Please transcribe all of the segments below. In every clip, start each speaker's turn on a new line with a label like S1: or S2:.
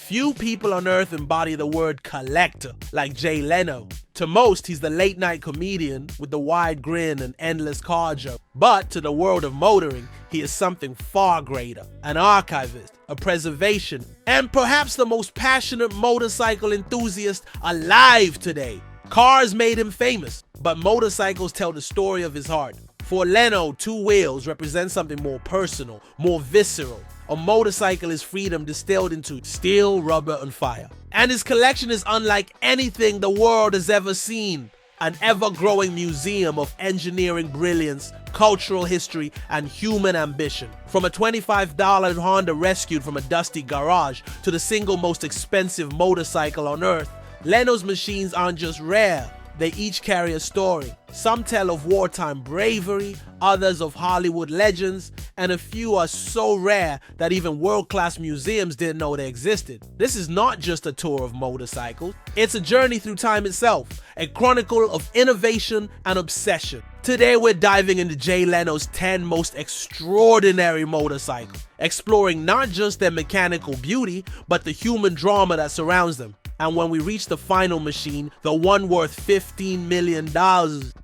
S1: Few people on earth embody the word collector like Jay Leno. To most, he's the late-night comedian with the wide grin and endless car joke. But to the world of motoring, he is something far greater. An archivist, a preservation, and perhaps the most passionate motorcycle enthusiast alive today. Cars made him famous, but motorcycles tell the story of his heart. For Leno, two wheels represent something more personal, more visceral. A motorcycle is freedom distilled into steel, rubber, and fire. And his collection is unlike anything the world has ever seen. An ever-growing museum of engineering brilliance, cultural history, and human ambition. From a $25 Honda rescued from a dusty garage to the single most expensive motorcycle on earth, Leno's machines aren't just rare. They each carry a story. Some tell of wartime bravery, others of Hollywood legends, and a few are so rare that even world-class museums didn't know they existed. This is not just a tour of motorcycles, it's a journey through time itself, a chronicle of innovation and obsession. Today we're diving into Jay Leno's 10 most extraordinary motorcycles, exploring not just their mechanical beauty, but the human drama that surrounds them. And when we reach the final machine, the one worth $15 million,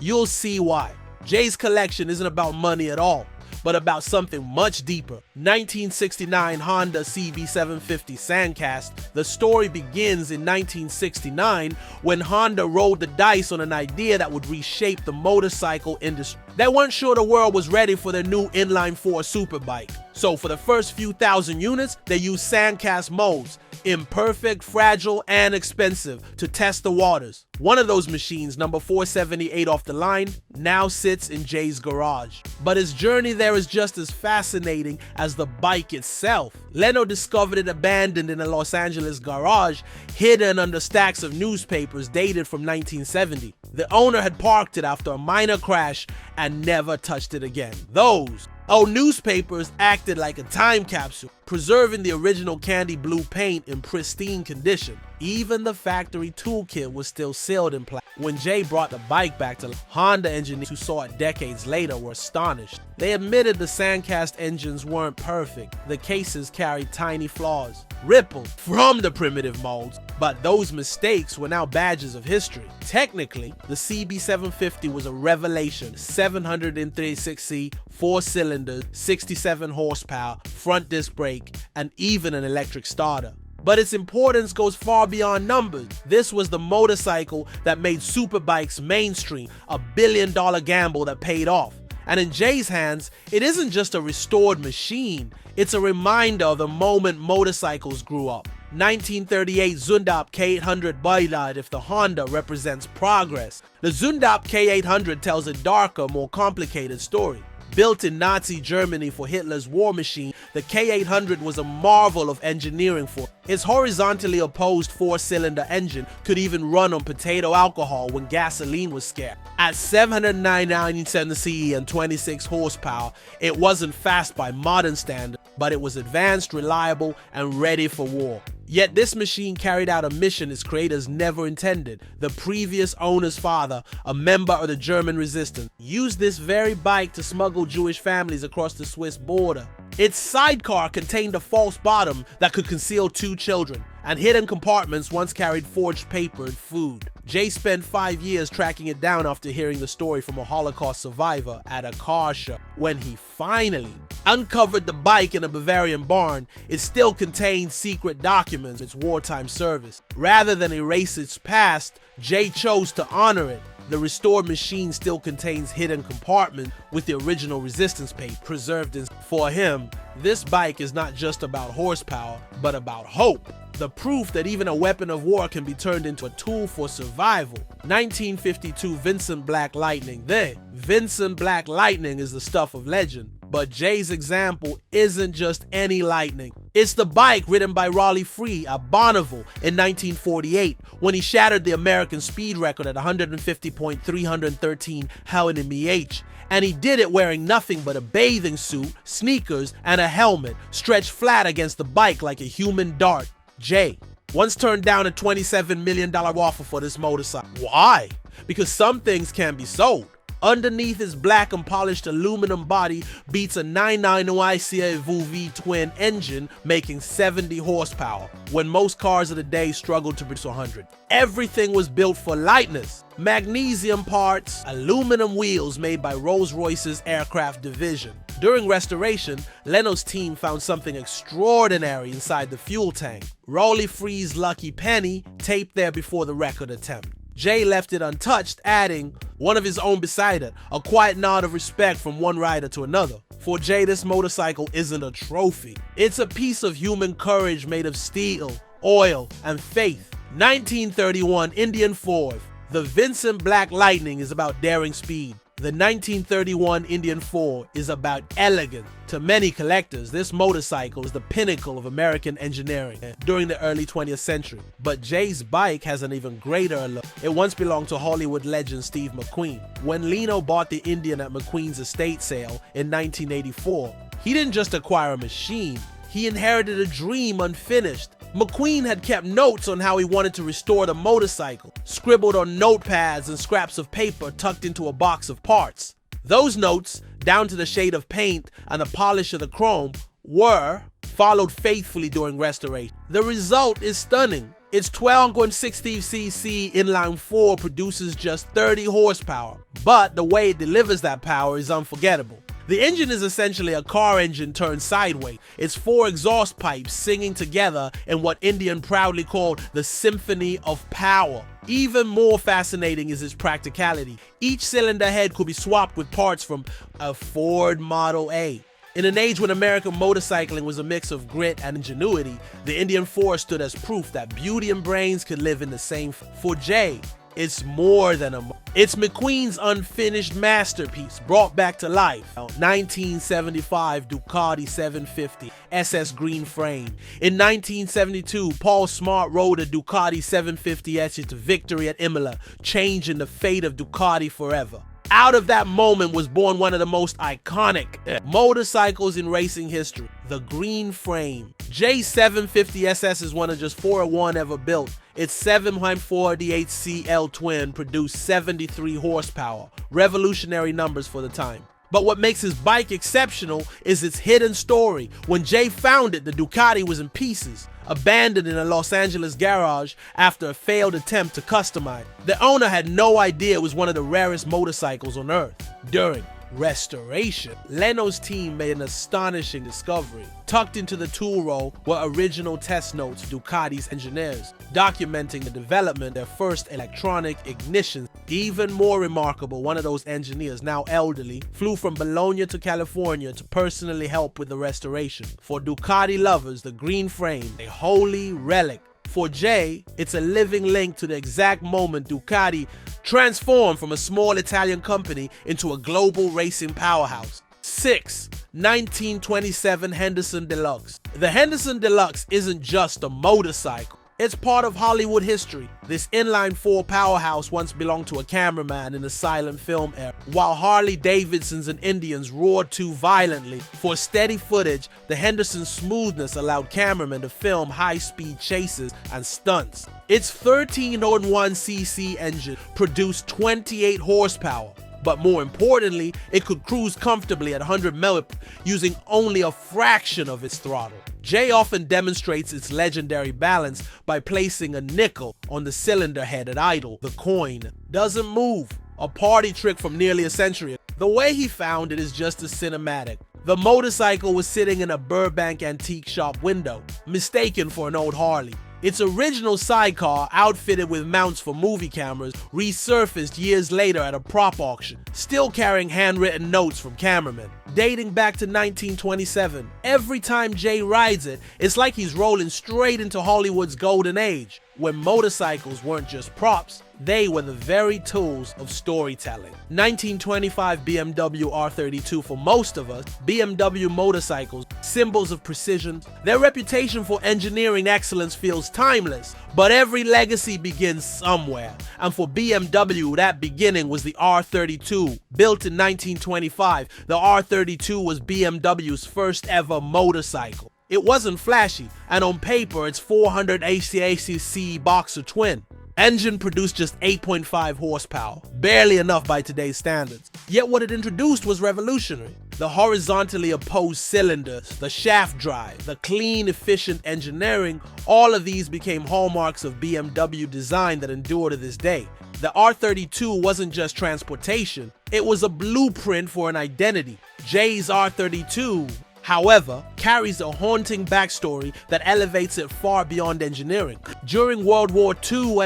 S1: you'll see why. Jay's collection isn't about money at all, but about something much deeper. 1969 Honda CB750 Sandcast. The story begins in 1969 when Honda rolled the dice on an idea that would reshape the motorcycle industry. They weren't sure the world was ready for their new inline-4 superbike. So for the first few thousand units, they used Sandcast molds, imperfect, fragile, and expensive, to test the waters. One of those machines, number 478 off the line, now sits in Jay's garage. But his journey there is just as fascinating as the bike itself. Leno discovered it abandoned in a Los Angeles garage, hidden under stacks of newspapers dated from 1970. The owner had parked it after a minor crash and never touched it again. Those newspapers acted like a time capsule, preserving the original candy blue paint in pristine condition. Even the factory toolkit was still sealed in plastic. When Jay brought the bike back to Honda, engineers who saw it decades later were astonished. They admitted the Sandcast engines weren't perfect. The cases carried tiny flaws, rippled from the primitive molds, but those mistakes were now badges of history. Technically, the CB750 was a revelation. 736C, 4 cylinders, 67 horsepower, front disc brake, and even an electric starter. But its importance goes far beyond numbers. This was the motorcycle that made superbikes mainstream, a billion-dollar gamble that paid off. And in Jay's hands, it isn't just a restored machine, it's a reminder of the moment motorcycles grew up. 1938 Zundap K800 Bailad if the Honda represents progress. The Zundap K800 tells a darker, more complicated story. Built in Nazi Germany for Hitler's war machine, the K800 was a marvel of engineering for its horizontally opposed 4-cylinder engine could even run on potato alcohol when gasoline was scarce. At 709 CE and 26 horsepower, it wasn't fast by modern standards, but it was advanced, reliable, and ready for war. Yet this machine carried out a mission its creators never intended. The previous owner's father, a member of the German resistance, used this very bike to smuggle Jewish families across the Swiss border. Its sidecar contained a false bottom that could conceal 2 children, and hidden compartments once carried forged paper and food. Jay spent 5 years tracking it down after hearing the story from a Holocaust survivor at a car show. When he finally uncovered the bike in a Bavarian barn, it still contained secret documents of its wartime service. Rather than erase its past, Jay chose to honor it. The restored machine still contains hidden compartments with the original resistance paper preserved in. For him, this bike is not just about horsepower, but about hope. The proof that even a weapon of war can be turned into a tool for survival. 1952 Vincent Black Lightning. Vincent Black Lightning is the stuff of legend. But Jay's example isn't just any Lightning. It's the bike ridden by Raleigh Free at Bonneville in 1948 when he shattered the American speed record at 150.313 Nm. And he did it wearing nothing but a bathing suit, sneakers, and a helmet stretched flat against the bike like a human dart. Jay once turned down a $27 million offer for this motorcycle. Why? Because some things can be sold. underneath his black and polished aluminum body beats a 990 ICA twin engine making 70 horsepower, when most cars of the day struggled to produce 100. Everything was built for lightness. Magnesium parts, aluminum wheels made by Rolls-Royce's aircraft division. During restoration, Leno's team found something extraordinary inside the fuel tank. Rolly Free's lucky penny taped there before the record attempt. Jay left it untouched, adding one of his own beside it, a quiet nod of respect from one rider to another. For Jay, this motorcycle isn't a trophy. It's a piece of human courage made of steel, oil, and faith. 1931 Indian Ford. The Vincent Black Lightning is about daring speed. The 1931 Indian Ford is about elegance. To many collectors, this motorcycle is the pinnacle of American engineering during the early 20th century. But Jay's bike has an even greater allure. It once belonged to Hollywood legend Steve McQueen. When Leno bought the Indian at McQueen's estate sale in 1984, he didn't just acquire a machine, he inherited a dream unfinished. McQueen had kept notes on how he wanted to restore the motorcycle, scribbled on notepads and scraps of paper tucked into a box of parts. Those notes, down to the shade of paint and the polish of the chrome, were followed faithfully during restoration. The result is stunning. Its 1260cc inline 4 produces just 30 horsepower, but the way it delivers that power is unforgettable. The engine is essentially a car engine turned sideways. It's 4 exhaust pipes singing together in what Indian proudly called the Symphony of Power. Even more fascinating is its practicality. Each cylinder head could be swapped with parts from a Ford Model A. In an age when American motorcycling was a mix of grit and ingenuity, the Indian Ford stood as proof that beauty and brains could live in the same. For Jay, it's more than it's McQueen's unfinished masterpiece brought back to life. 1975 Ducati 750 SS green frame. In 1972, Paul Smart rode a Ducati 750 SS to victory at Imola, changing the fate of Ducati forever. Out of that moment was born one of the most iconic motorcycles in racing history, the green frame. Jay's 750 SS is one of just 401 ever built. Its 748 CL twin produced 73 horsepower, revolutionary numbers for the time. But what makes his bike exceptional is its hidden story. When Jay found it, the Ducati was in pieces, abandoned in a Los Angeles garage after a failed attempt to customize. The owner had no idea it was one of the rarest motorcycles on earth. During restoration, Leno's team made an astonishing discovery. Tucked into the tool roll were original test notes Ducati's engineers, documenting the development of their first electronic ignition. Even more remarkable, one of those engineers, now elderly, flew from Bologna to California to personally help with the restoration. For Ducati lovers, the green frame, a holy relic. For Jay, it's a living link to the exact moment Ducati transformed from a small Italian company into a global racing powerhouse. 6. 1927 Henderson Deluxe. The Henderson Deluxe isn't just a motorcycle. It's part of Hollywood history. This inline 4 powerhouse once belonged to a cameraman in the silent film era. While Harley Davidsons and Indians roared too violently for steady footage, the Henderson's smoothness allowed cameramen to film high-speed chases and stunts. Its 1301cc engine produced 28 horsepower. But more importantly, it could cruise comfortably at 100 mph using only a fraction of its throttle. Jay often demonstrates its legendary balance by placing a nickel on the cylinder head at idle. The coin doesn't move, a party trick from nearly a century. The way he found it is just as cinematic. The motorcycle was sitting in a Burbank antique shop window, mistaken for an old Harley. Its original sidecar, outfitted with mounts for movie cameras, resurfaced years later at a prop auction, still carrying handwritten notes from cameramen. Dating back to 1927, every time Jay rides it, it's like he's rolling straight into Hollywood's golden age, when motorcycles weren't just props, they were the very tools of storytelling. 1925 BMW R32 for most of us, BMW motorcycles, symbols of precision. Their reputation for engineering excellence feels timeless, but every legacy begins somewhere. And for BMW, that beginning was the R32. Built in 1925, the R32 was BMW's first ever motorcycle. It wasn't flashy, and on paper its 400 ACACC boxer twin. Engine produced just 8.5 horsepower, barely enough by today's standards. Yet what it introduced was revolutionary. The horizontally opposed cylinders, the shaft drive, the clean, efficient engineering, all of these became hallmarks of BMW design that endure to this day. The R32 wasn't just transportation, it was a blueprint for an identity. Jay's R32, however, carries a haunting backstory that elevates it far beyond engineering. During World War II,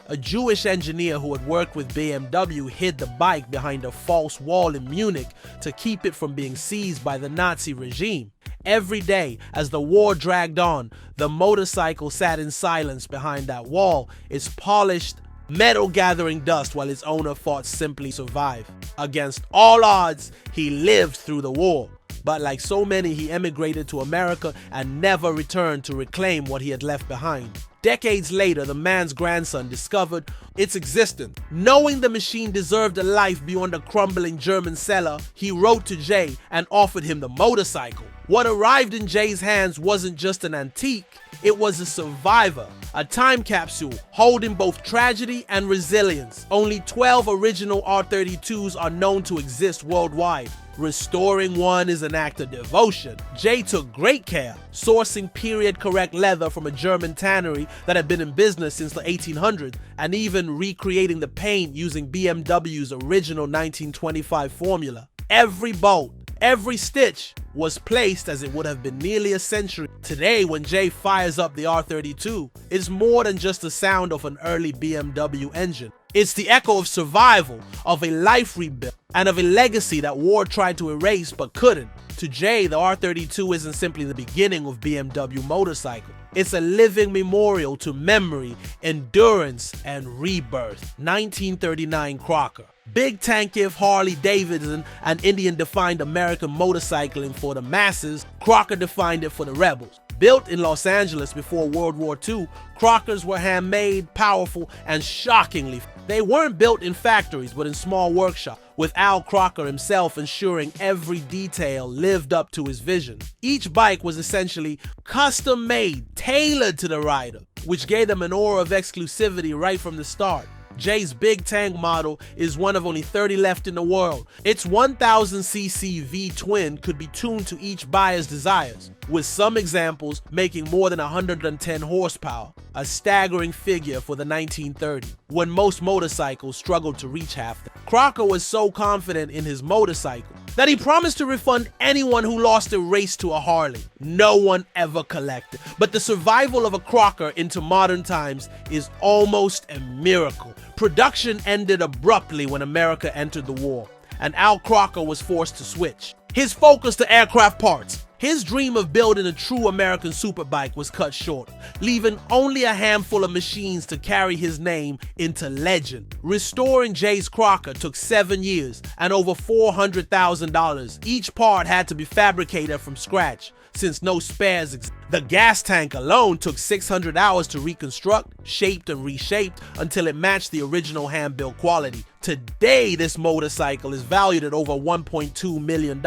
S1: a Jewish engineer who had worked with BMW hid the bike behind a false wall in Munich to keep it from being seized by the Nazi regime. Every day, as the war dragged on, the motorcycle sat in silence behind that wall, its polished metal gathering dust while its owner fought simply to survive. Against all odds, he lived through the war. But like so many, he emigrated to America and never returned to reclaim what he had left behind. Decades later, the man's grandson discovered its existence. Knowing the machine deserved a life beyond a crumbling German cellar, he wrote to Jay and offered him the motorcycle. What arrived in Jay's hands wasn't just an antique, it was a survivor, a time capsule holding both tragedy and resilience. Only 12 original R32s are known to exist worldwide. Restoring one is an act of devotion. Jay took great care, sourcing period-correct leather from a German tannery that had been in business since the 1800s, and even recreating the paint using BMW's original 1925 formula. Every bolt, every stitch was placed as it would have been nearly a century. Today, when Jay fires up the R32, it's more than just the sound of an early BMW engine. It's the echo of survival, of a life rebuilt, and of a legacy that war tried to erase but couldn't. To Jay, the R32 isn't simply the beginning of BMW motorcycle. It's a living memorial to memory, endurance, and rebirth. 1939 Crocker. Big tankiff Harley Davidson and Indian defined American motorcycling for the masses, Crocker defined it for the rebels. Built in Los Angeles before World War II, Crockers were handmade, powerful, and shockingly. They weren't built in factories, but in small workshops, with Al Crocker himself ensuring every detail lived up to his vision. Each bike was essentially custom-made, tailored to the rider, which gave them an aura of exclusivity right from the start. Jay's Big Tank model is one of only 30 left in the world. Its 1000cc V-twin could be tuned to each buyer's desires, with some examples making more than 110 horsepower, a staggering figure for the 1930s, when most motorcycles struggled to reach half that. Crocker was so confident in his motorcycle that he promised to refund anyone who lost a race to a Harley. No one ever collected. But the survival of a Crocker into modern times is almost a miracle. Production ended abruptly when America entered the war, and Al Crocker was forced to switch his focus to aircraft parts. His dream of building a true American superbike was cut short, leaving only a handful of machines to carry his name into legend. Restoring Jay's Crocker took 7 years and over $400,000. Each part had to be fabricated from scratch, since no spares existed. The gas tank alone took 600 hours to reconstruct, shaped and reshaped until it matched the original hand-built quality. Today, this motorcycle is valued at over $1.2 million.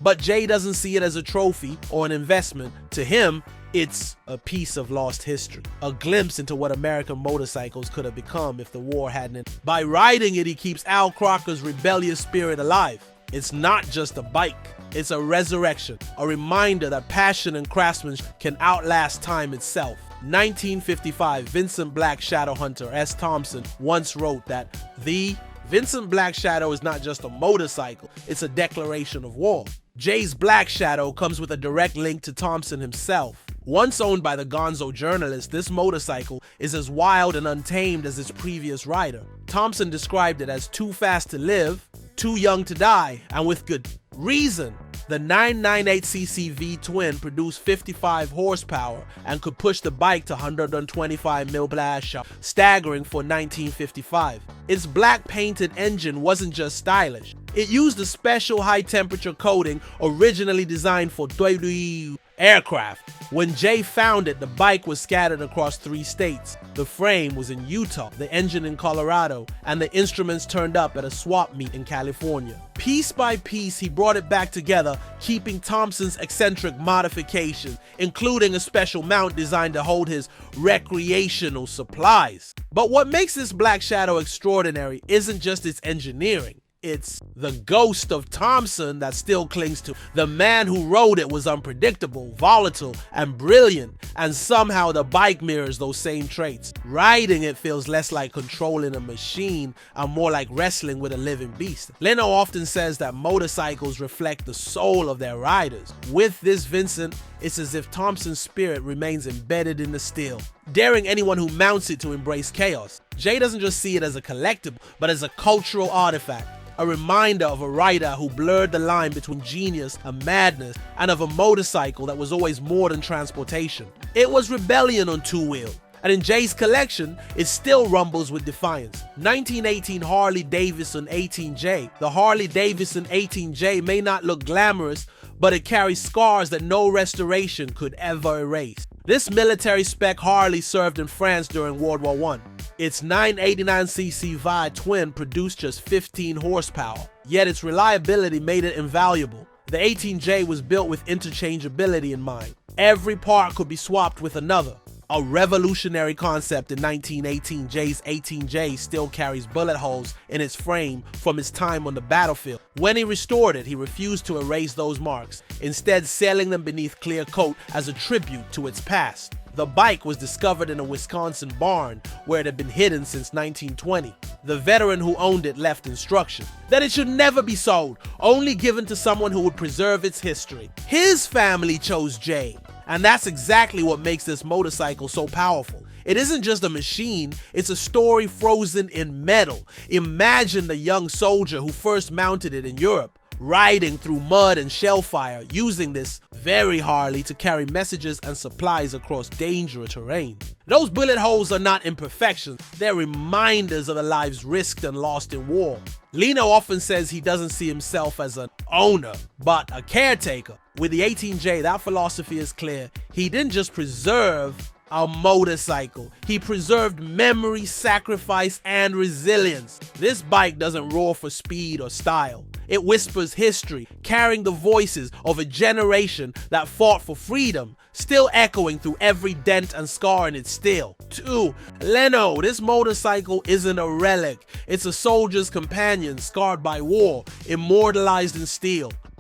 S1: But Jay doesn't see it as a trophy or an investment. To him, it's a piece of lost history, a glimpse into what American motorcycles could have become if the war hadn't ended. By riding it, he keeps Al Crocker's rebellious spirit alive. It's not just a bike. It's a resurrection, a reminder that passion and craftsmanship can outlast time itself. 1955, Vincent Black Shadow Hunter S. Thompson once wrote that the Vincent Black Shadow is not just a motorcycle, it's a declaration of war. Jay's Black Shadow comes with a direct link to Thompson himself. Once owned by the Gonzo journalist, this motorcycle is as wild and untamed as its previous rider. Thompson described it as too fast to live, too young to die, and with good reason. The 998cc V-twin produced 55 horsepower and could push the bike to 125 mph, staggering for 1955. Its black painted engine wasn't just stylish. It used a special high-temperature coating originally designed for WWE aircraft. When Jay found it, the bike was scattered across 3 states. The frame was in Utah, the engine in Colorado, and the instruments turned up at a swap meet in California. Piece by piece, he brought it back together, keeping Thompson's eccentric modifications, including a special mount designed to hold his recreational supplies. But what makes this Black Shadow extraordinary isn't just its engineering. It's the ghost of Thompson that still clings to. The man who rode it was unpredictable, volatile, and brilliant, and somehow the bike mirrors those same traits. Riding it feels less like controlling a machine and more like wrestling with a living beast. Leno often says that motorcycles reflect the soul of their riders. With this Vincent, it's as if Thompson's spirit remains embedded in the steel, daring anyone who mounts it to embrace chaos. Jay doesn't just see it as a collectible, but as a cultural artifact. A reminder of a rider who blurred the line between genius and madness, and of a motorcycle that was always more than transportation. It was rebellion on 2 wheels, and in Jay's collection, it still rumbles with defiance. 1918 Harley Davidson 18J. The Harley Davidson 18J may not look glamorous, but it carries scars that no restoration could ever erase. This military spec Harley served in France during World War I. Its 989cc Vi twin produced just 15 horsepower, yet its reliability made it invaluable. The 18J was built with interchangeability in mind. Every part could be swapped with another. A revolutionary concept in 1918, Jay's 18J still carries bullet holes in its frame from his time on the battlefield. When he restored it, he refused to erase those marks, instead selling them beneath clear coat as a tribute to its past. The bike was discovered in a Wisconsin barn where it had been hidden since 1920. The veteran who owned it left instruction that it should never be sold, only given to someone who would preserve its history. His family chose Jay, and that's exactly what makes this motorcycle so powerful. It isn't just a machine, it's a story frozen in metal. Imagine the young soldier who first mounted it in Europe, riding through mud and shellfire, using this very Harley to carry messages and supplies across dangerous terrain. Those bullet holes are not imperfections, they're reminders of the lives risked and lost in war. Leno often says he doesn't see himself as an owner, but a caretaker. With the 18J, that philosophy is clear. He didn't just preserve a motorcycle, he preserved memory, sacrifice, and resilience. This bike doesn't roar for speed or style. It whispers history, carrying the voices of a generation that fought for freedom, still echoing through every dent and scar in its steel. 2. Leno, this motorcycle isn't a relic. It's a soldier's companion scarred by war, immortalized in steel.